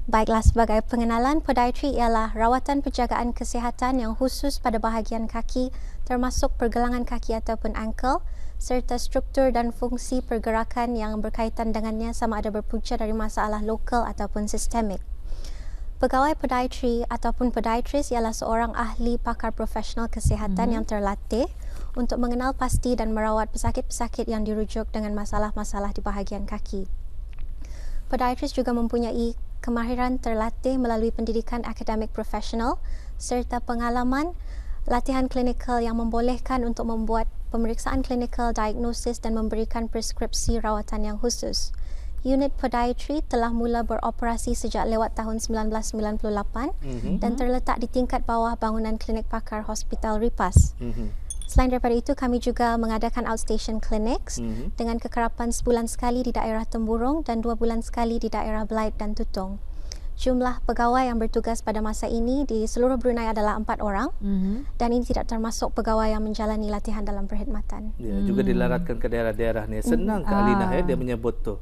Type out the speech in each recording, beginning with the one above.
Baiklah, sebagai pengenalan, podiatri ialah rawatan penjagaan kesihatan yang khusus pada bahagian kaki termasuk pergelangan kaki ataupun ankle serta struktur dan fungsi pergerakan yang berkaitan dengannya sama ada berpunca dari masalah lokal ataupun sistemik. Pegawai podiatri ataupun podiatris ialah seorang ahli pakar profesional kesihatan yang terlatih untuk mengenal pasti dan merawat pesakit-pesakit yang dirujuk dengan masalah-masalah di bahagian kaki. Podiatris juga mempunyai kemahiran terlatih melalui pendidikan akademik profesional serta pengalaman latihan klinikal yang membolehkan untuk membuat pemeriksaan klinikal, diagnosis dan memberikan preskripsi rawatan yang khusus. Unit podiatri telah mula beroperasi sejak lewat tahun 1998 dan terletak di tingkat bawah bangunan klinik pakar Hospital Ripas. Selain daripada itu, kami juga mengadakan outstation clinics dengan kekerapan sebulan sekali di daerah Temburong dan 2 bulan sekali di daerah Belait dan Tutong. Jumlah pegawai yang bertugas pada masa ini di seluruh Brunei adalah 4 orang dan ini tidak termasuk pegawai yang menjalani latihan dalam perkhidmatan. Ya, juga dilaratkan ke daerah-daerah ni. Senang Kak Alina dia menyebut tu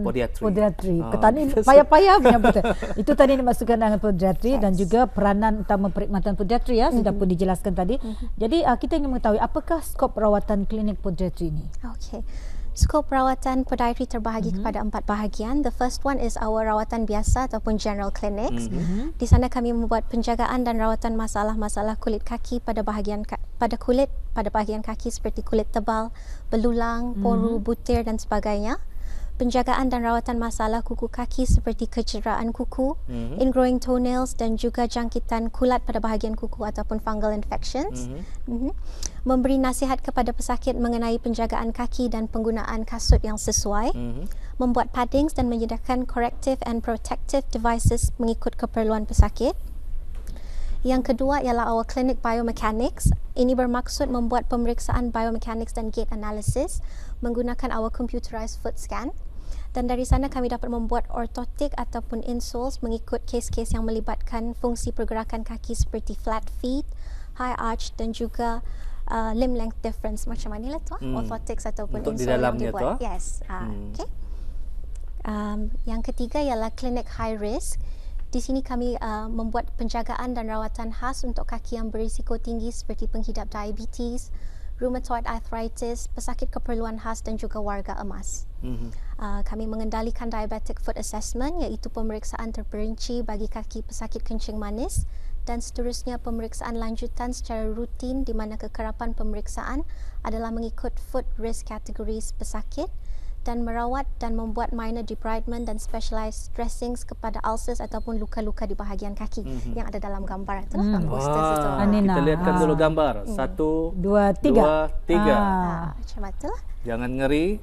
podiatri. Podiatri. Petani payah-payah menyebut. Itu tadi dimaksudkan dengan podiatri dan juga peranan utama perkhidmatan podiatri ya sudah pun dijelaskan tadi. Jadi kita ingin mengetahui apakah skop rawatan klinik podiatri ini? Okey. Skop rawatan podiatri terbahagi kepada 4 bahagian. The first one is our rawatan biasa ataupun general clinics. Di sana kami membuat penjagaan dan rawatan masalah-masalah kulit kaki pada bahagian kaki seperti kulit tebal, belulang, poru, butir dan sebagainya. Penjagaan dan rawatan masalah kuku kaki seperti kecederaan kuku, ingrowing toenails dan juga jangkitan kulat pada bahagian kuku ataupun fungal infections. Memberi nasihat kepada pesakit mengenai penjagaan kaki dan penggunaan kasut yang sesuai. Membuat paddings dan menyediakan corrective and protective devices mengikut keperluan pesakit. Yang kedua ialah our clinic biomechanics. Ini bermaksud membuat pemeriksaan biomechanics dan gait analysis menggunakan our computerized foot scan. Dan dari sana kami dapat membuat ortotik ataupun insoles mengikut kes-kes yang melibatkan fungsi pergerakan kaki seperti flat feet, high arch dan juga limb length difference. Macam mana lah tu? Orthotics ataupun untuk insole yang tu? dibuat. Yes. Okay. Yang ketiga ialah clinic high risk. Di sini kami membuat penjagaan dan rawatan khas untuk kaki yang berisiko tinggi seperti penghidap diabetes, rheumatoid arthritis, pesakit keperluan khas dan juga warga emas. Kami mengendalikan diabetic foot assessment iaitu pemeriksaan terperinci bagi kaki pesakit kencing manis dan seterusnya pemeriksaan lanjutan secara rutin di mana kekerapan pemeriksaan adalah mengikut foot risk categories pesakit dan merawat dan membuat minor debridement dan specialized dressings kepada ulcers ataupun luka-luka di bahagian kaki yang ada dalam gambar itu lah. Kita lihatkan dulu gambar. 1, 2, 3. Macam itulah. Jangan ngeri.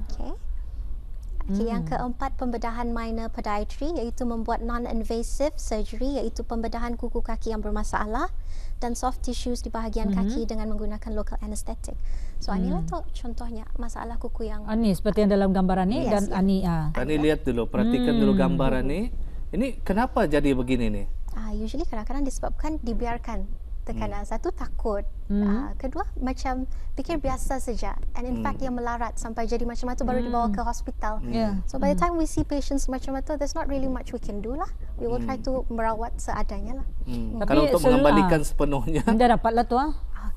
Okey. Yang keempat, pembedahan minor podiatry iaitu membuat non-invasive surgery iaitu pembedahan kuku kaki yang bermasalah dan soft tissues di bahagian kaki dengan menggunakan local anesthetic. So inilah tu contohnya masalah kuku yang Ani seperti yang dalam gambaran ni dan Ani Ani lihat dulu, perhatikan dulu gambaran ni. Ini kenapa jadi begini ni? Usually kadang-kadang disebabkan dibiarkan. Tekanan satu takut, kedua macam fikir biasa saja, and in fact dia melarat sampai jadi macam itu baru dibawa ke hospital. So by the time we see patients macam itu, there's not really much we can do lah. We will try to merawat seadanya lah. Kalau untuk mengembalikan sepenuhnya, anda dapatlah tu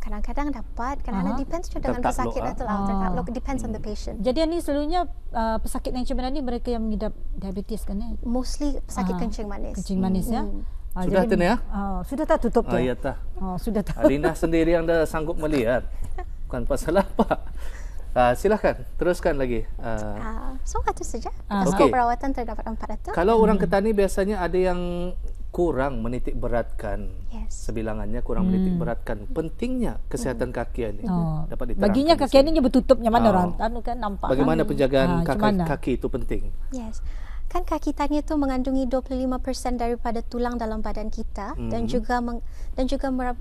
kadang-kadang dapat, kadang-kadang depends dengan pesakit itu lah. Depends on the patient. Jadi ini selalunya pesakit yang macam mana ni mereka yang mengidap diabetes kan ni? Mostly pesakit kencing manis. Kencing manis ya. Sudah tu ya? Sudah tak tutup tu? Ya tak. Sudah tak. Alina sendiri yang dah sanggup melihat. Bukan pasal apa. Silakan teruskan lagi. So itu saja. Skop perawatan terdapat 4 itu. Kalau orang Ketani biasanya ada yang kurang menitik beratkan sebilangannya, kurang menitik beratkan pentingnya kesihatan kaki ini. Dapat diterangkan. Baginya kaki ini bertutupnya mana orang kan nampak. Bagaimana penjagaan kaki itu penting? Yes. Kan kaki tani itu mengandungi 25% daripada tulang dalam badan kita dan juga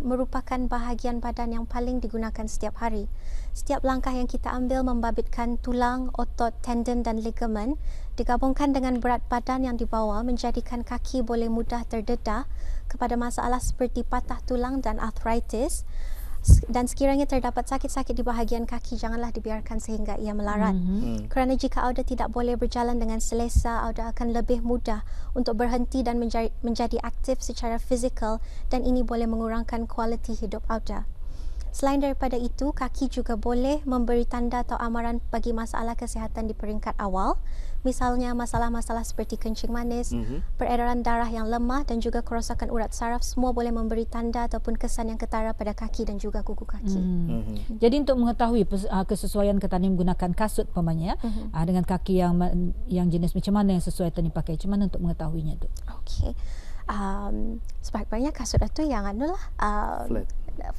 merupakan bahagian badan yang paling digunakan setiap hari. Setiap langkah yang kita ambil membabitkan tulang, otot, tendon dan ligamen digabungkan dengan berat badan yang dibawa menjadikan kaki boleh mudah terdedah kepada masalah seperti patah tulang dan arthritis, Dan sekiranya terdapat sakit-sakit di bahagian kaki, janganlah dibiarkan sehingga ia melarat. Kerana jika Auda tidak boleh berjalan dengan selesa, Auda akan lebih mudah untuk berhenti dan menjadi aktif secara fizikal, dan ini boleh mengurangkan kualiti hidup Auda. Selain daripada itu, kaki juga boleh memberi tanda atau amaran bagi masalah kesihatan di peringkat awal. Misalnya masalah-masalah seperti kencing manis, peredaran darah yang lemah dan juga kerosakan urat saraf, semua boleh memberi tanda ataupun kesan yang ketara pada kaki dan juga kuku kaki. Jadi untuk mengetahui kesesuaian Tanim menggunakan kasut umpamanya dengan kaki yang jenis macam mana yang sesuai Tanim pakai, macam mana untuk mengetahuinya tu? Okey. Sebaik-baiknya kasut itu yang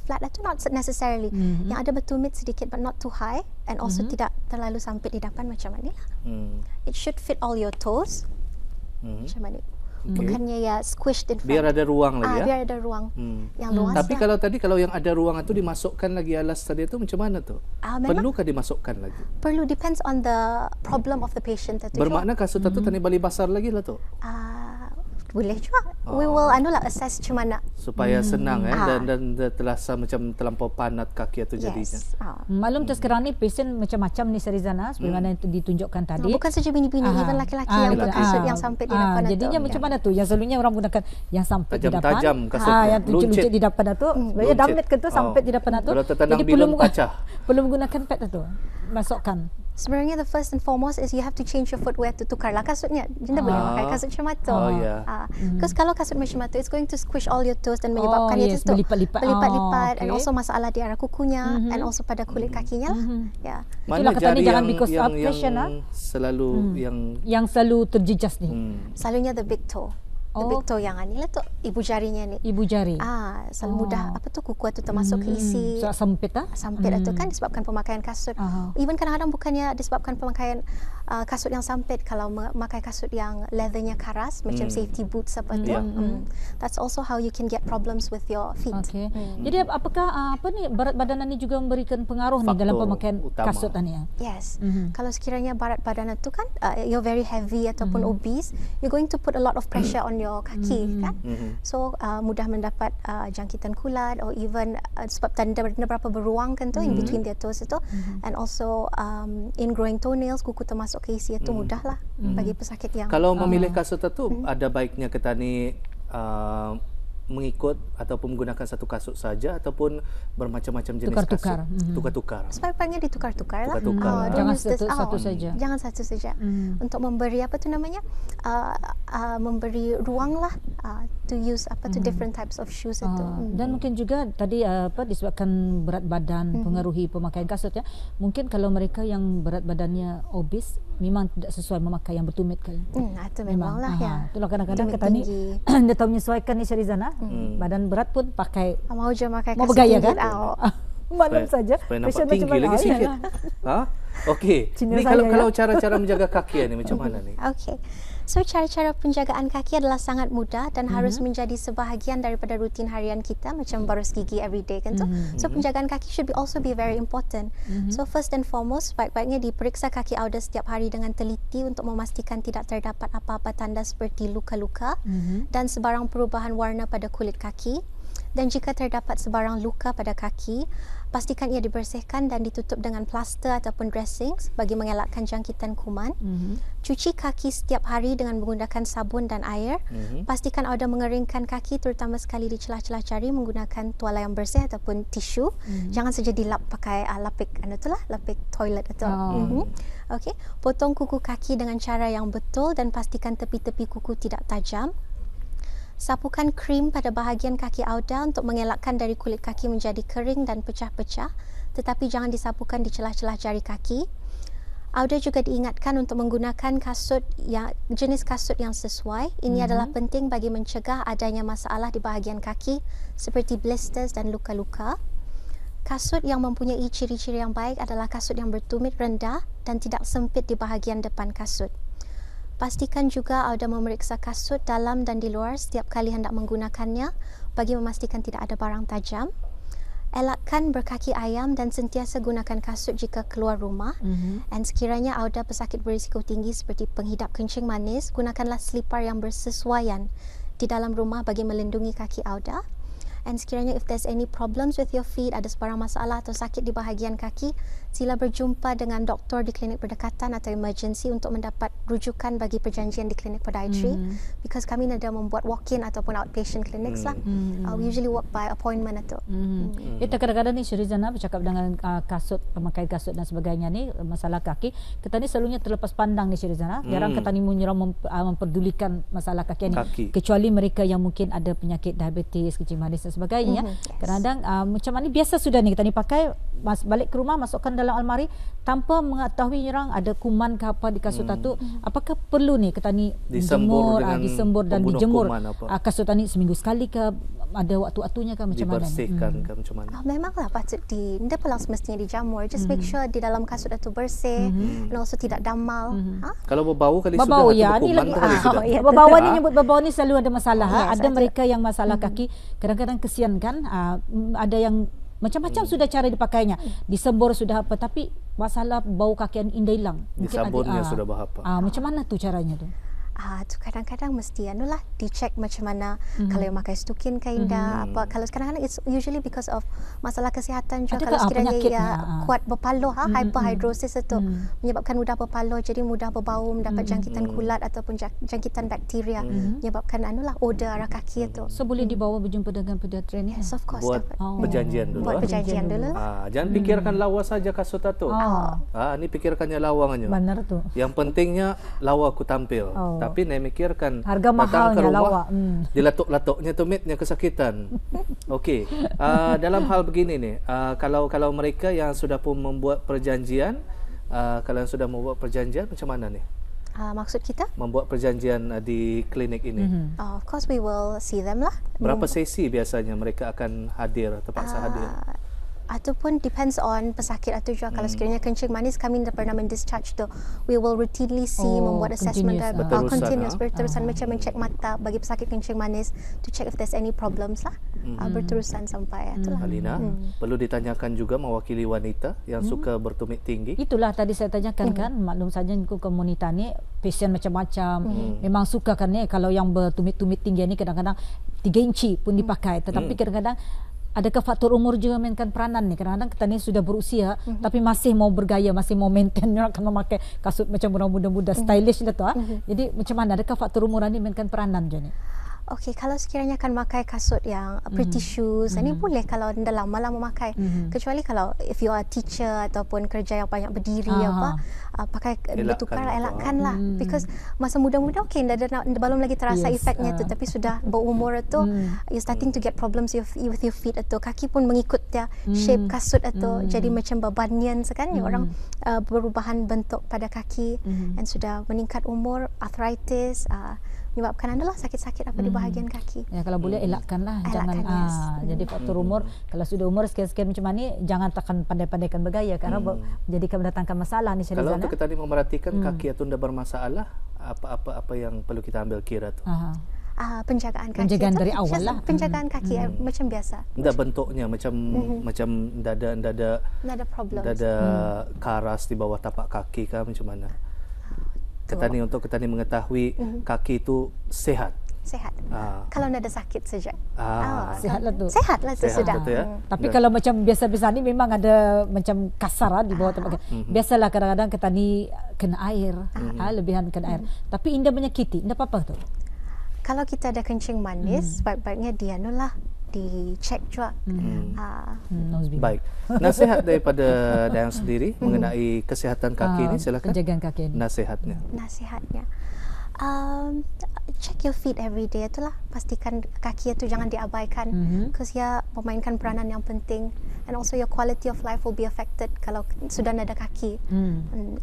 flat itu not necessarily, yang ada bertumit sedikit but not too high, and also tidak terlalu sempit di depan macam mana lah. It should fit all your toes macam mana, bukannya ya squished in front. Biar ada ruang lagi biar ada ruang yang luas. Tapi kalau yang ada ruang itu dimasukkan lagi alas tadi itu macam mana tu? Perlukah dimasukkan lagi? Perlu, depends on the problem of the patient. Bermakna kasut itu tani balik basar lagi lah tu? Boleh juga. We will assess macam mana supaya senang dan terasa macam terlampau panat kaki itu jadinya. Maklum sekarang ni pasien macam-macam ni Sarizana sebagaimana yang ditunjukkan tadi. Bukan saja bini-bini, even laki-laki yang berkasut yang sampit di depan. Jadinya macam mana tu? Yang selalunya orang gunakan yang sampit di depan. Tajam kasut. Yang luncit di depan tu. Sebenarnya damit ke tu sampit di depan tu. Kalau tertanam bilung pecah. Perlu menggunakan pad tu. Masukkan. Sebenarnya the first and foremost is you have to change your footwear to tukarlah kasutnya. Jinda boleh pakai kasut macam tu. Because kalau kasut macam tu, it's going to squish all your toes dan menyebabkan ia tu berlipat-lipat, and also masalah di arah kukunya and also pada kulit kakinya lah. Mana jari yang selalu terjejas ni? Selalunya the big toe. The big toe yang ni lah tu, ibu jarinya ni. Ibu jari. Selalu mudah kuku tu termasuk keisi. Sempit Sempit tu kan disebabkan pemakaian kasut. Even kadang-kadang bukannya disebabkan pemakaian kasut yang sempit, kalau memakai kasut yang leathernya karas macam safety boots apa tu. That's also how you can get problems with your feet. Jadi apakah berat badan ni juga memberikan pengaruh ni dalam pemakaian kasut ni? Yes. Kalau sekiranya berat badan tu kan you're very heavy ataupun obese, you're going to put a lot of pressure on your kaki kan. So mudah mendapat jangkitan kulat, or even sebab tanda berapa beruang kan tu in between their toes itu, and also ingrowing toenails, kuku termasuk keisi itu mudahlah bagi pesakit yang. Kalau memilih kasut itu ada baiknya kita ni mengikut ataupun menggunakan satu kasut saja ataupun bermacam-macam jenis tukar-tukar. Kasut. Tukar-tukar. Sebaiknya ditukar-tukar lah. Jangan satu saja. Jangan satu saja. Untuk memberi memberi ruang lah to use different types of shoes itu. Dan mungkin juga tadi disebabkan berat badan pengaruhi pemakaian kasut ya. Mungkin kalau mereka yang berat badannya obes memang tidak sesuai memakai yang bertumit kan. Itu memanglah ya. Itulah kadang-kadang kata ni dia tahu menyesuaikan ni Syarizana. Badan berat pun pakai mau je pakai mau bergaya kan. Maklum saja. Supaya nampak tinggi lagi sikit. Okey. Ni kalau cara-cara menjaga kaki ni macam mana ni? Okey. So cara-cara penjagaan kaki adalah sangat mudah dan harus menjadi sebahagian daripada rutin harian kita, macam baros gigi everyday kan tu. So penjagaan kaki should also be very important. So first and foremost, baik-baiknya diperiksa kaki Auda setiap hari dengan teliti untuk memastikan tidak terdapat apa-apa tanda seperti luka-luka dan sebarang perubahan warna pada kulit kaki. Dan jika terdapat sebarang luka pada kaki, pastikan ia dibersihkan dan ditutup dengan plaster ataupun dressings bagi mengelakkan jangkitan kuman. Cuci kaki setiap hari dengan menggunakan sabun dan air. Pastikan Auda mengeringkan kaki terutama sekali di celah-celah jari menggunakan tuala yang bersih ataupun tisu. Jangan saja dilap pakai lapik lapik toilet atau. Okey, potong kuku kaki dengan cara yang betul dan pastikan tepi-tepi kuku tidak tajam. Sapukan krim pada bahagian kaki Auda untuk mengelakkan dari kulit kaki menjadi kering dan pecah-pecah, tetapi jangan disapukan di celah-celah jari kaki. Auda juga diingatkan untuk menggunakan jenis kasut yang sesuai. Ini adalah penting bagi mencegah adanya masalah di bahagian kaki seperti blisters dan luka-luka. Kasut yang mempunyai ciri-ciri yang baik adalah kasut yang bertumit rendah dan tidak sempit di bahagian depan kasut. Pastikan juga Auda memeriksa kasut dalam dan di luar setiap kali hendak menggunakannya bagi memastikan tidak ada barang tajam. Elakkan berkaki ayam dan sentiasa gunakan kasut jika keluar rumah. Dan sekiranya Auda pesakit berisiko tinggi seperti penghidap kencing manis, gunakanlah selipar yang bersesuaian di dalam rumah bagi melindungi kaki Auda. And sekiranya if there's any problems with your feet, ada sebarang masalah atau sakit di bahagian kaki, sila berjumpa dengan doktor di klinik berdekatan atau emergency untuk mendapat rujukan bagi perjanjian di klinik podiatry. Because kami ada membuat walk-in ataupun outpatient clinics lah. We usually work by appointment atau. Kita kadang-kadang ni Syerizana bercakap dengan kasut, pemakaian kasut dan sebagainya ni, masalah kaki, kita ni selalunya terlepas pandang ni Syerizana. Jarang kita ni memperdulikan masalah kaki ni. Kecuali mereka yang mungkin ada penyakit diabetes, kencing manis dan sebagainya. Kadang-kadang macam mana biasa sudah ni kita ni pakai, balik ke rumah masukkan dalam almari tanpa mengetahui orang ada kuman ke apa di kasut tu. Apakah perlu ni kita ni disembur dan dijemur kasut ni seminggu sekali ke, ada waktu-waktunya ke macam mana? Dibersihkan ke macam mana? Memanglah patut tidak perlu semestinya dijamur. Just make sure di dalam kasut itu bersih dan also tidak damal. Kalau berbau kali berbau, sudah ni lagi sudah. berbau ni nyebut berbau ni selalu ada masalah. Ada mereka yang masalah kaki, kadang-kadang kesian kan, ada yang macam-macam sudah cara dipakainya, disembur sudah apa, tapi masalah bau kaki indah hilang. Disabunnya sudah berapa? Macam mana tu caranya tu? Tu kadang-kadang mesti anulah dicek macam mana kalau yang pakai stukin ke indah apa. Kalau kadang-kadang it's usually because of masalah kesihatan juga. Kalau sekiranya kuat berpaluh, hyperhidrosis itu menyebabkan mudah berpaluh, jadi mudah berbau, mendapat jangkitan kulat ataupun jangkitan bakteria, menyebabkan anulah odor arah kaki itu. So boleh dibawa berjumpa dengan pediatri ni? Yes, of course. Buat perjanjian dulu. Buat perjanjian dulu. Jangan fikirkan lawa saja kasut tu. Ni fikirkannya lawangannya. Benar tu. Yang pentingnya lawa aku tampil. Tapi saya mikirkan harga mahalnya lawa. Dilatuk-latuknya tumitnya kesakitan. Okey. Dalam hal begini ni, kalau mereka yang sudah pun membuat perjanjian, macam mana ni? Maksud kita? Membuat perjanjian di klinik ini. Of course we will see them lah. Berapa sesi biasanya mereka akan hadir, terpaksa hadir? Ataupun depends on pesakit atau juga kalau sekiranya kencing manis kami dah pernah mendischarge tu, we will routinely see, membuat assessment continuous berterusan macam mencek mata bagi pesakit kencing manis to check if there's any problems lah. Berterusan sampai itulah. Alina, perlu ditanyakan juga mewakili wanita yang suka bertumit tinggi. Itulah tadi saya tanyakan kan, maklum saja komunitas ni pasien macam-macam, memang suka kan ni kalau yang bertumit-tumit tinggi ni kadang-kadang 3 inci pun dipakai, tetapi kadang-kadang adakah faktor umur juga mainkan peranan ni? Kadang-kadang kita ni sudah berusia tapi masih mau bergaya, masih mau maintain, akan memakai kasut macam orang muda-muda stylish lah tu. Jadi macam mana, adakah faktor umur ni mainkan peranan je ni? Okey, kalau sekiranya akan pakai kasut yang pretty shoes, ini boleh kalau anda lama-lama memakai. Kecuali kalau if you are a teacher ataupun kerja yang banyak berdiri pakai bertukar, elakkanlah. Because masa muda-muda okey, belum lagi terasa efeknya tu, tapi sudah berumur tu you starting to get problems with your feet atau kaki pun mengikut dia shape kasut atau jadi macam babanian sekarang orang perubahan bentuk pada kaki dan sudah meningkat umur, arthritis, menyebabkan adalah sakit-sakit apa di bahagian kaki. Ya, kalau boleh elakkanlah, jangan jadi faktor umur. Kalau sudah umur sekian-sekian macam ni, jangan takkan pandai-pandaikan bergaya karena menjadikan mendatangkan masalah ni Syerizana. Kalau untuk kita ni memerhatikan kaki atau anda bermasalah, apa yang perlu kita ambil kira tu? Penjagaan kaki. Penjagaan dari awal lah. Penjagaan kaki macam biasa. Tidak bentuknya macam dada problems. Dada karas di bawah tapak kaki kah macam mana? Kita ni mengetahui kaki itu sehat. Kalau ada sakit saja. Sehatlah tu. Sehatlah tu sudah. Tapi kalau macam biasa-biasa ni memang ada macam kasar di bawah tapak kaki. Biasalah kadang-kadang kita ni kena air, lebihan kena air. Tapi indah menyakiti, indah apa-apa tu. Kalau kita ada kencing manis, baik-baiknya dia dicek juga. Baik. Nasihat daripada Dayang sendiri mengenai kesihatan kaki ini, silakan. Penjagaan kaki ini. Nasihatnya. Check your feet every day, itulah. Pastikan kaki itu jangan diabaikan. Because ia memainkan peranan yang penting. And also your quality of life will be affected kalau sudah ada kaki.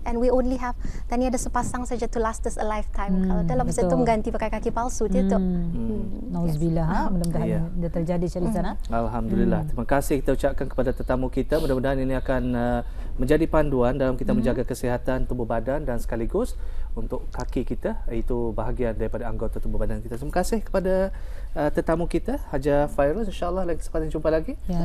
And we only have, dan ada sepasang saja to last us a lifetime. Kalau dalam masa itu mengganti pakai kaki palsu, dia tu. Nauzubillah, mudah-mudahan dia terjadi Syerizana. Alhamdulillah. Terima kasih kita ucapkan kepada tetamu kita. Mudah-mudahan ini akan menjadi panduan dalam kita menjaga kesihatan tubuh badan dan sekaligus untuk kaki kita, itu bahagian daripada anggota tubuh badan kita. Terima kasih kepada tetamu kita, Haja Fairuz. InsyaAllah lain kesempatan jumpa lagi. Ya,